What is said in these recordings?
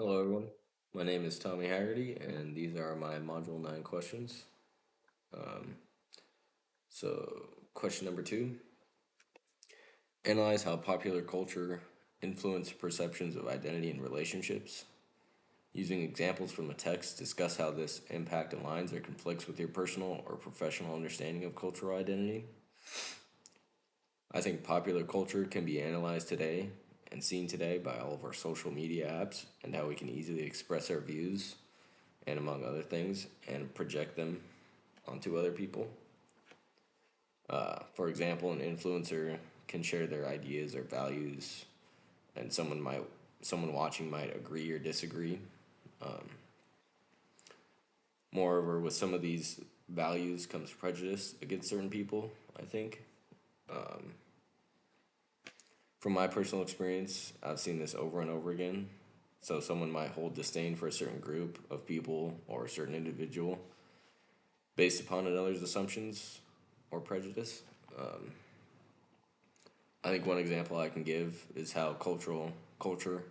Hello, everyone. My name is Tommy Haggerty, and these are my Module 9 questions. Um, question number 2: Analyze how popular culture influences perceptions of identity and relationships. Using examples from the text, discuss how this impact aligns or conflicts with your personal or professional understanding of cultural identity. I think popular culture can be analyzed today and seen today by all of our social media apps and how we can easily express our views and, among other things, and project them onto other people. For example, an influencer can share their ideas or values, and someone watching might agree or disagree. Moreover, with some of these values comes prejudice against certain people, I think. From my personal experience, I've seen this over and over again. So someone might hold disdain for a certain group of people or a certain individual based upon another's assumptions or prejudice. I think one example I can give is how culture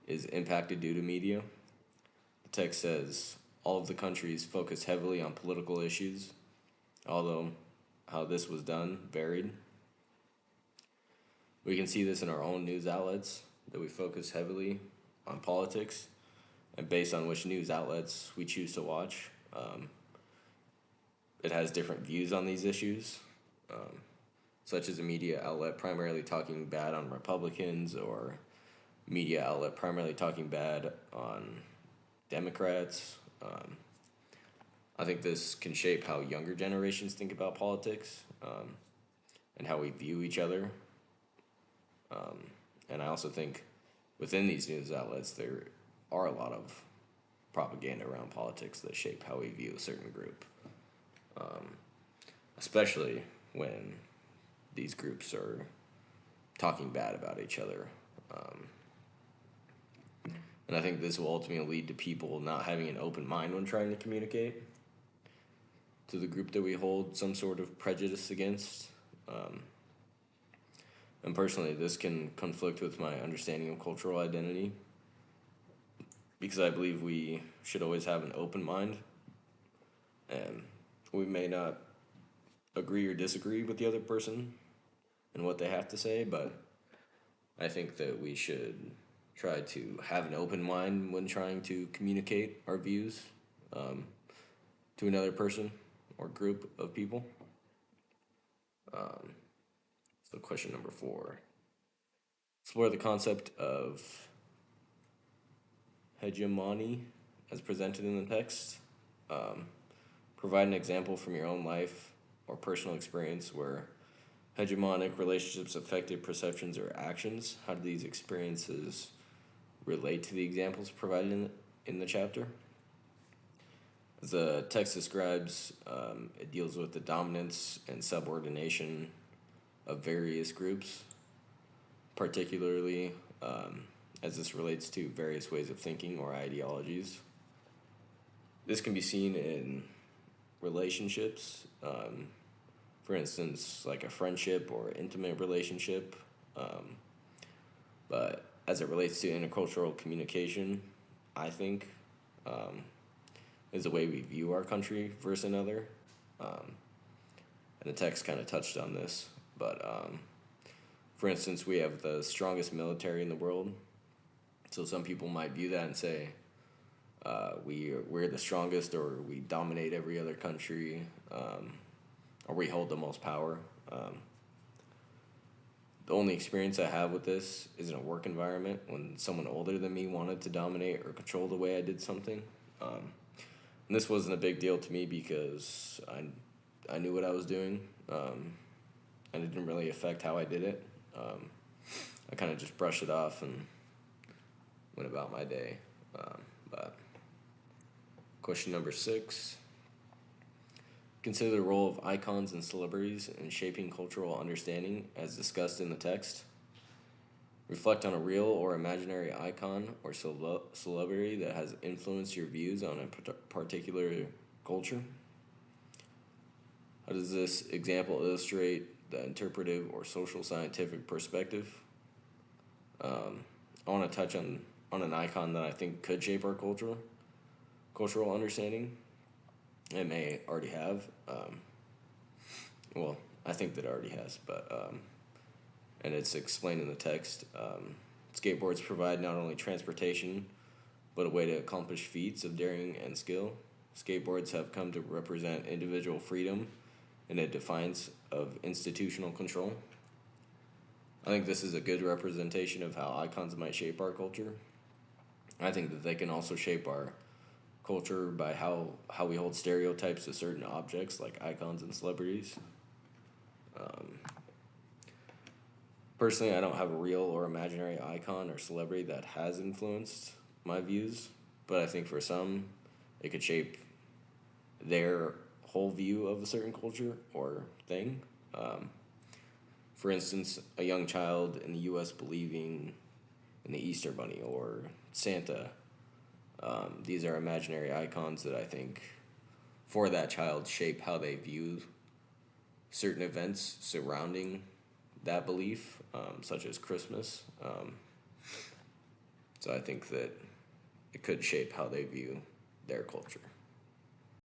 is impacted due to media. The text says all of the countries focus heavily on political issues, although how this was done varied. We can see this in our own news outlets that we focus heavily on politics, and based on which news outlets we choose to watch, it has different views on these issues, such as a media outlet primarily talking bad on Republicans or media outlet primarily talking bad on Democrats. I think this can shape how younger generations think about politics, and how we view each other. And I also think within these news outlets, there are a lot of propaganda around politics that shape how we view a certain group, especially when these groups are talking bad about each other. And I think this will ultimately lead to people not having an open mind when trying to communicate to the group that we hold some sort of prejudice against. And personally, this can conflict with my understanding of cultural identity because I believe we should always have an open mind, and we may not agree or disagree with the other person and what they have to say, but I think that we should try to have an open mind when trying to communicate our views um, to another person or group of people. So, question number 4: explore the concept of hegemony as presented in the text. Um, Provide an example from your own life or personal experience where hegemonic relationships affected perceptions or actions. How do these experiences relate to the examples provided in the chapter? As the text describes, it deals with the dominance and subordination of various groups, particularly as this relates to various ways of thinking or ideologies. This can be seen in relationships, for instance, like a friendship or intimate relationship. But as it relates to intercultural communication, I think is the way we view our country versus another. And the text kind of touched on this, but for instance, we have the strongest military in the world. So some people might view that and say, we're the strongest, or we dominate every other country, or we hold the most power. The only experience I have with this is in a work environment when someone older than me wanted to dominate or control the way I did something. And this wasn't a big deal to me because I knew what I was doing, and it didn't really affect how I did it. I kind of just brushed it off and went about my day. But question number 6: consider the role of icons and celebrities in shaping cultural understanding as discussed in the text. Reflect on a real or imaginary icon or celebrity that has influenced your views on a particular culture. How does this example illustrate the interpretive or social scientific perspective? I want to touch on on an icon that I think could shape our cultural understanding. It may already have. Well, I think that it already has, but and it's explained in the text. Skateboards provide not only transportation, but a way to accomplish feats of daring and skill. Skateboards have come to represent individual freedom in a defiance of institutional control. I think this is a good representation of how icons might shape our culture. I think that they can also shape our culture by how we hold stereotypes to certain objects like icons and celebrities. Um, Personally, I don't have a real or imaginary icon or celebrity that has influenced my views, but I think for some, it could shape their whole view of a certain culture or thing. Um, for instance, a young child in the U.S. believing in the Easter Bunny or Santa. These are imaginary icons that I think for that child shape how they view certain events surrounding that belief, such as Christmas. So I think that it could shape how they view their culture.